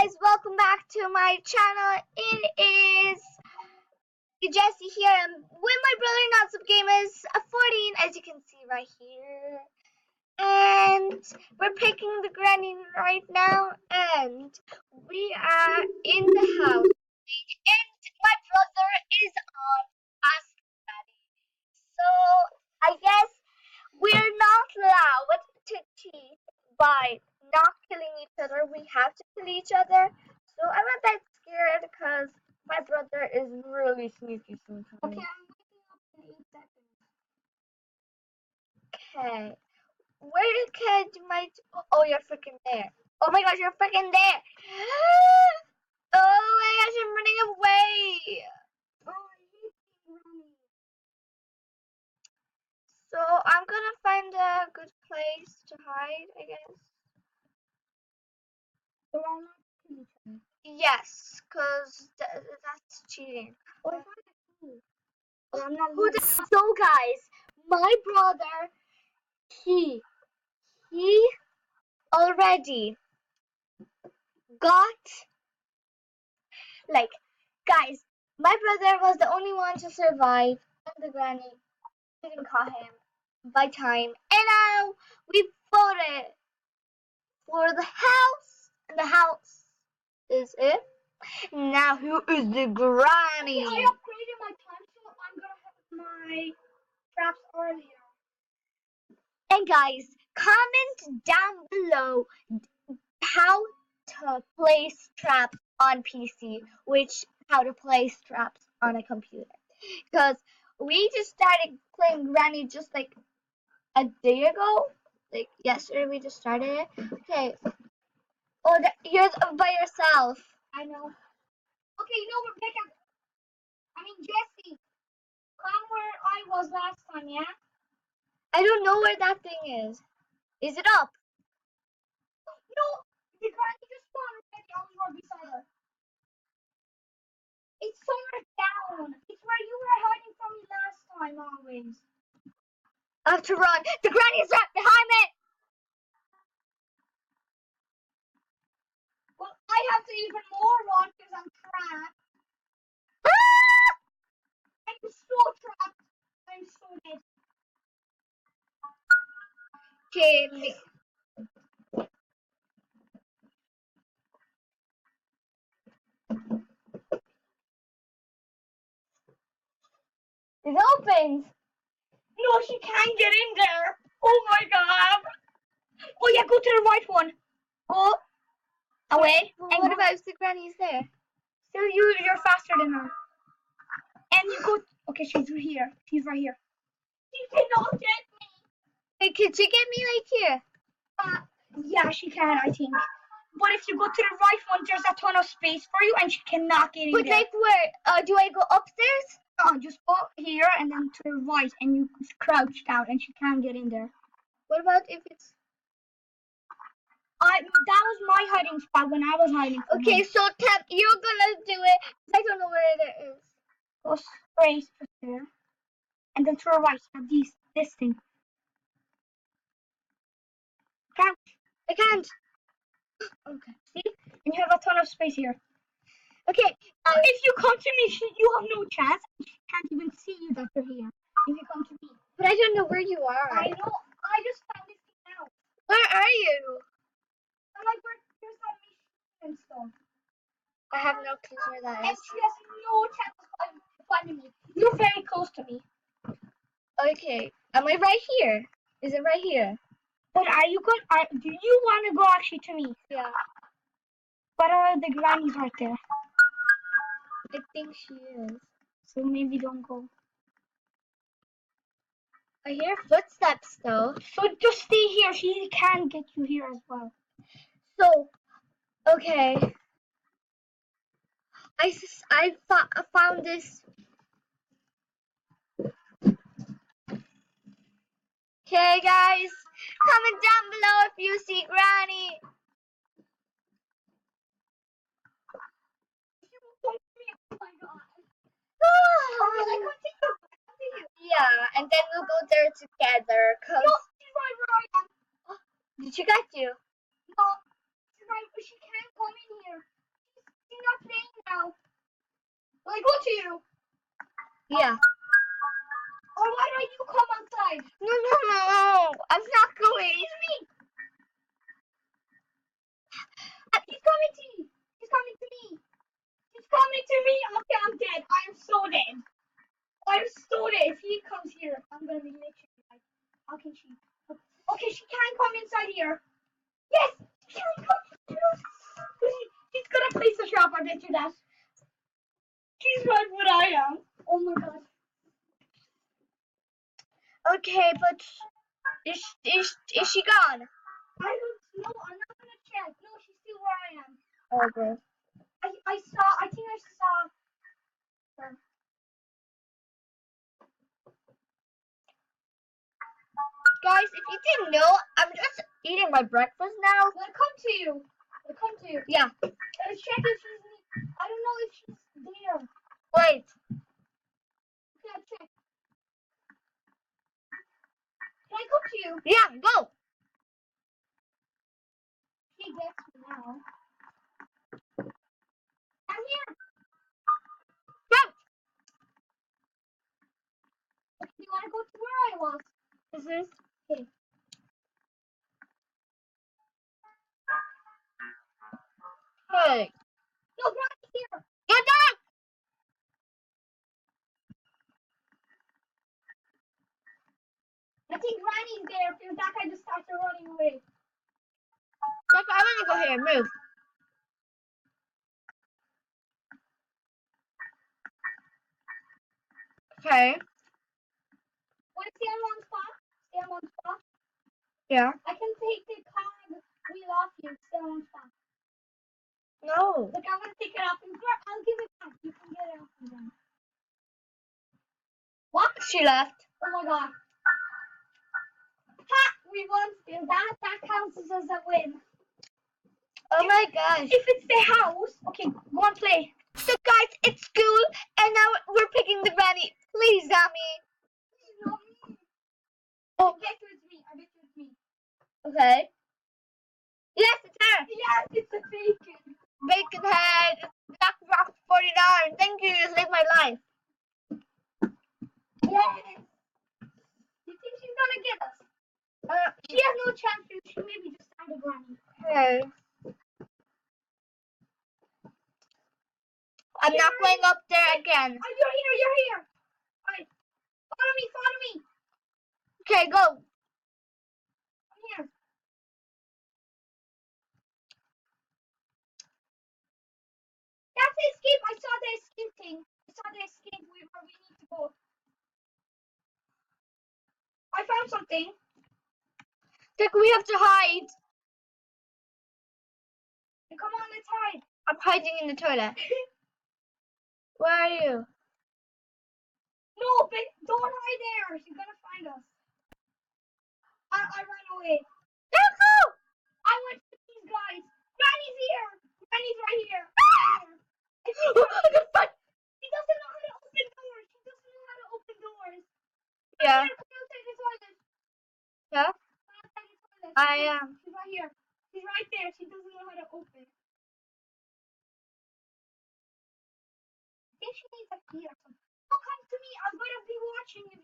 guys, welcome back to my channel. It is Jesse here, and with my brother Natsub Gamers 14, as you can see right here. And we're picking the granny right now, and we are in the house. And my brother is on Ask Daddy. So I guess we're not allowed to cheat by not killing each other. We have to kill each other. So I'm not that scared because my brother is really sneaky sometimes. Okay, I'm waking up in 8 seconds. Okay. Where could my... Oh, you're freaking there. Oh my gosh, you're freaking there. Oh my gosh, I'm running away. Oh, I hate being running. So I'm gonna find a good place to hide, I guess. So I'm not killing each other. Yes, because that's cheating. Oh, I found a key. Oh, I'm not Who losing. So guys, my brother, he already got, like, guys, my brother was the only one to survive, and the granny didn't caught him by time, and now we voted for the house, and the house is it. Now who is the granny? Okay, I upgraded my time, so I'm gonna have my traps earlier. And guys, comment down below how to place traps on PC, how to place traps on a computer. Because we just started playing Granny just like a day ago. Like yesterday we just started it. Okay. Oh, you're by yourself. I know. Okay, you know where Becca? Jesse, come where I was last time, yeah? I don't know where that thing is. Is it up? No, the granny just spawned already. I was right beside her. It's somewhere down. It's where you were hiding from me last time, always. I have to run. The granny is right behind me. Well, I have to even more run because I'm trapped. Ah! I'm so trapped. I'm so dead. Okay. It opens. No, she can't get in there. Oh my god. Oh yeah, go to the right one. Go away. And what about if the granny's there? So you're faster than her. And you go. Okay, she's here. She's right here. She cannot get me. Hey, could you get me like here? Yeah, she can, I think. But if you go to the right one, there's a ton of space for you, and she cannot get in But there. like where? Do I go upstairs? Just go here and then to the right, and you crouch down, and she can't get in there. What about if it's... That was my hiding spot when I was hiding. Okay, so Tap, you're gonna do it. I don't know where it is. Go straight there, and then to the right, have this thing. Crouch. I can't. Okay. See? And you have a ton of space here. Okay. If you come to me, you have no chance. She can't even see you that you're here. If you come to me. But I don't know where you are. I know. I just found this thing out. Where are you? I'm like, there's no mission and stuff. I have no clue where that And is. she has no chance of finding me. You're very close to me. Okay. Am I right here? Is it right here? But are you good? Do you want to go actually to me? Yeah. But the granny's right there. I think she is. So maybe don't go. I hear footsteps though. So just stay here. She can get you here as well. So, okay. I found this. Okay, guys, comment down below if you see Granny. Oh my god. Yeah, and then we'll go there together. Cause No, she's right where I am. did she get you? No, she's right, but she can't come in here. Yeah. Or why don't you come outside? No, no, no. I'm not going. Excuse me. He's coming to me. He's coming to me. He's coming to me. Okay, I'm dead. I'm so dead. I'm so dead. If he comes here, I'm gonna be literally like, how can she? Okay, she can't come inside here. Yes, she can come. He's gonna place a trap. I bet you that. She's right where I am. Oh my god. Okay, but is she gone? I don't know. I'm not gonna check. No, she's still where I am. Okay. I think I saw her. Guys, if you didn't know, I'm just eating my breakfast now. Welcome to you. Welcome to you. Yeah. Let's check if she's. I don't know if she's there. Wait. Can I check? Can I come to you? Yeah, go. She gets me now. I'm here. Go. Do you want to go to where I was? Okay. Hey. No, Granny's here. Get back. I think Granny's there because that guy just started running away. Look, I want to go here. Move. Okay. Want to stay on one spot? Stay on one spot. Yeah. I can take the cog wheel off you. Stay on one spot. No. Look, I'm gonna take it off and I'll give it back. You can get it off again. What? She left. Oh my god. Ha! We won still. That counts as a win. Oh my gosh. If it's the house, okay, go on play. So guys, it's school, and now we're picking the granny. Please, Zami. Please, not me. Oh. I bet you it's me. I bet you it's me. Okay. Yes, it's her. Yes, it's a bacon. Bacon head. Black Rock 49. Thank you. You saved my life. Yes. You think she's gonna get us? She has no chance. She maybe just started granny. Okay. I'm not going up there again. Oh, you're here. You're here. Alright. Follow me. Follow me. Okay, go. I'm here. That's the escape. I saw the escape thing. I saw the escape where we need to go. I found something. Look, we have to hide. Come on, let's hide. I'm hiding in the toilet. Where are you? No, but don't hide there. She's gonna find us. I ran away. Let's go. I went to these guys. Granny's here. Granny's right here. I can find. She doesn't know how to open doors. She doesn't know how to open doors. Yeah. Come outside the toilet. Yeah. Come outside the toilet. I am. She's right here. She's right there. She doesn't know how to open. I think she needs a key or something. Oh, come to me. I'm going to be watching you.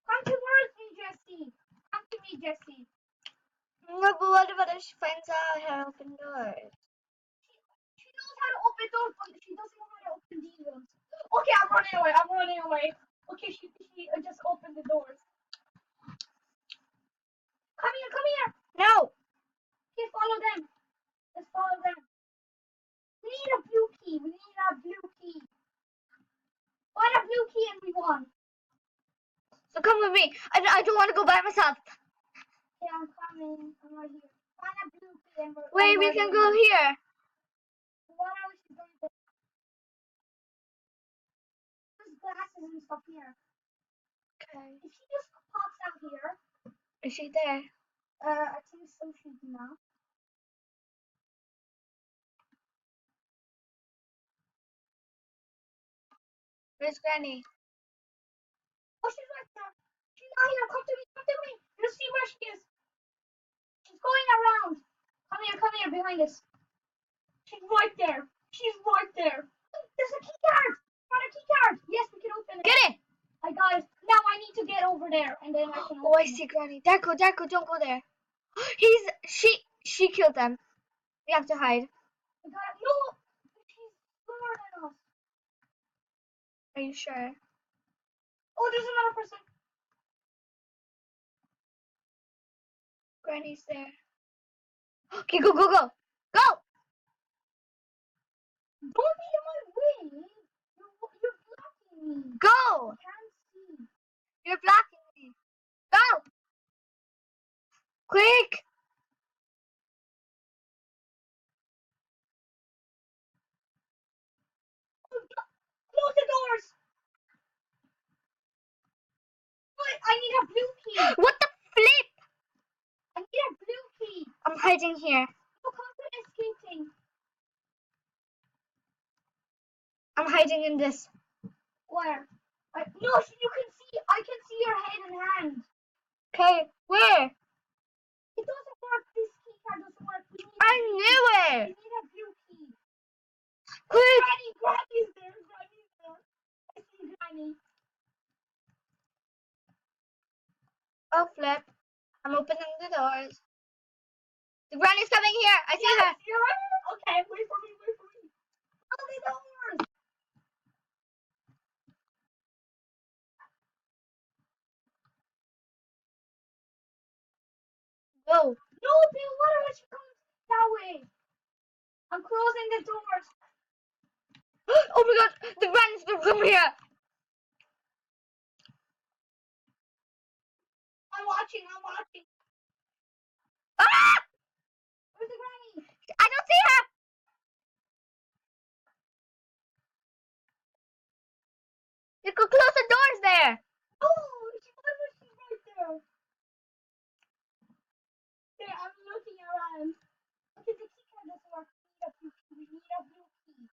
Come towards me, Jessie. Come to me, Jessie. No, but what about if she finds out how to open doors? She knows how to open doors, but she doesn't know how to open these ones. Okay, I'm running away. I'm running away. Okay, she just opened the doors. Come here, come here. No. Okay, follow them. Let's follow them. We need a blue key. We need a blue key. Find a blue key and we won. So come with me. I don't want to go by myself. Okay, I'm coming. I'm right here. Find a blue key and we're. Wait, we can go here. What are we going to do? There's glasses and stuff here. Okay. If she just pops out here, Is she there? I think so. She's not. Where's Granny? Oh, she's right there. She's not here. Come to me. Come to me. Let's see where she is. She's going around. Come here, behind us. She's right there. She's right there. There's a key card. Got a key card. Yes, we can open it. Get it! I got it. Now I need to get over there, and then I can open Oh, I see Granny. Darko, don't go there. She killed them. We have to hide. I got it. No! She's slower than us. Are you sure? Oh, there's another person. Granny's there. Okay, go! Go! Don't be in my way. You're blocking me. Go! I can't see. You're blocking me. Go! Quick! Close the doors. Wait, I need a blue key. What the flip? I need a blue key. I'm hiding here. Look, I'm escaping. I'm hiding in this. Where? No, you can see. I can see your head and hand. Okay, where? It doesn't work. This key card doesn't work. I knew We it! need a blue key. Quick! Granny's there. Granny's there. I see Granny. Oh, flip. I'm opening the doors. The Granny's coming here. I see her. You're right. Okay, wait for me. Oh, the doors. Go. No, Bill, what if she comes that way? I'm closing the doors. Oh my god, the Granny's gonna come here. I'm watching. Ah! Where's the Granny? I don't see her. You could close the doors there. Oh, she's right there. There, I'm looking around. Okay, the key card doesn't work. We need a blue key.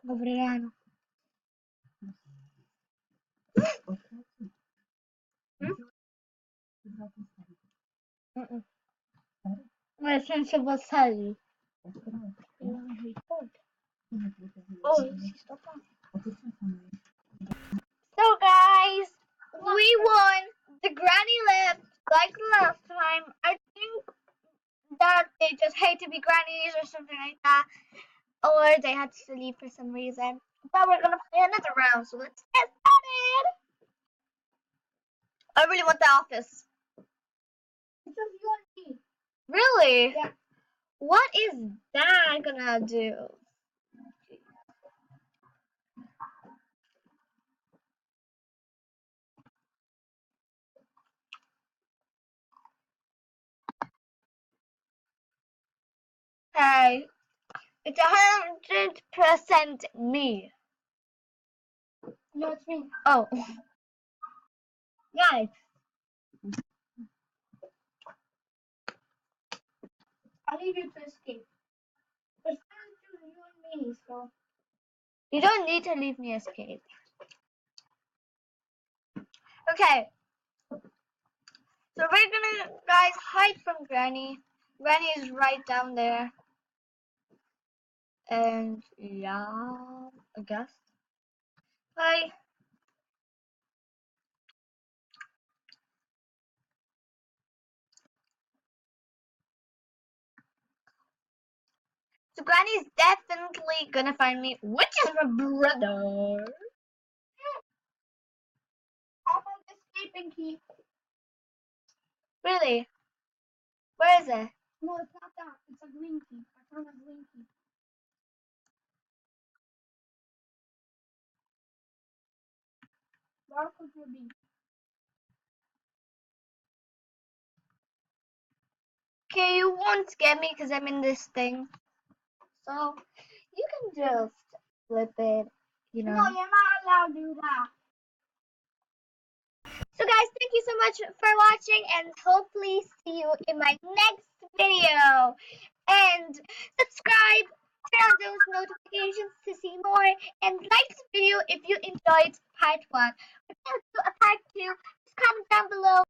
Poverano. My sensible study. Oh, so guys, we won. The Granny left like last time. I think that they just hate to be grannies or something like that, or they had to leave for some reason. But we're gonna play another round, so let's get started. I really want the office. It's just you and me. Really? Yeah. What is that gonna do? Hey, it's 100% me. No, it's me. Oh, guys. I'll leave you to escape. But it's just you and me, so. You don't need to leave me escape. Okay. So we're gonna, guys, hide from Granny. Granny is right down there. And yeah, I guess. Hi. So Granny's definitely gonna find me, which is my brother. How about the escaping key? Really? Where is it? No, it's not that. It's a green key. I found a green key. Where could you be? Okay, you won't get me because I'm in this thing. So you can just flip it, you know. No, you're not allowed to do that. So guys, thank you so much for watching and hopefully see you in my next video. And subscribe, turn on those notifications to see more, and like this video if you enjoyed part 1. If you do a part 2, just comment down below.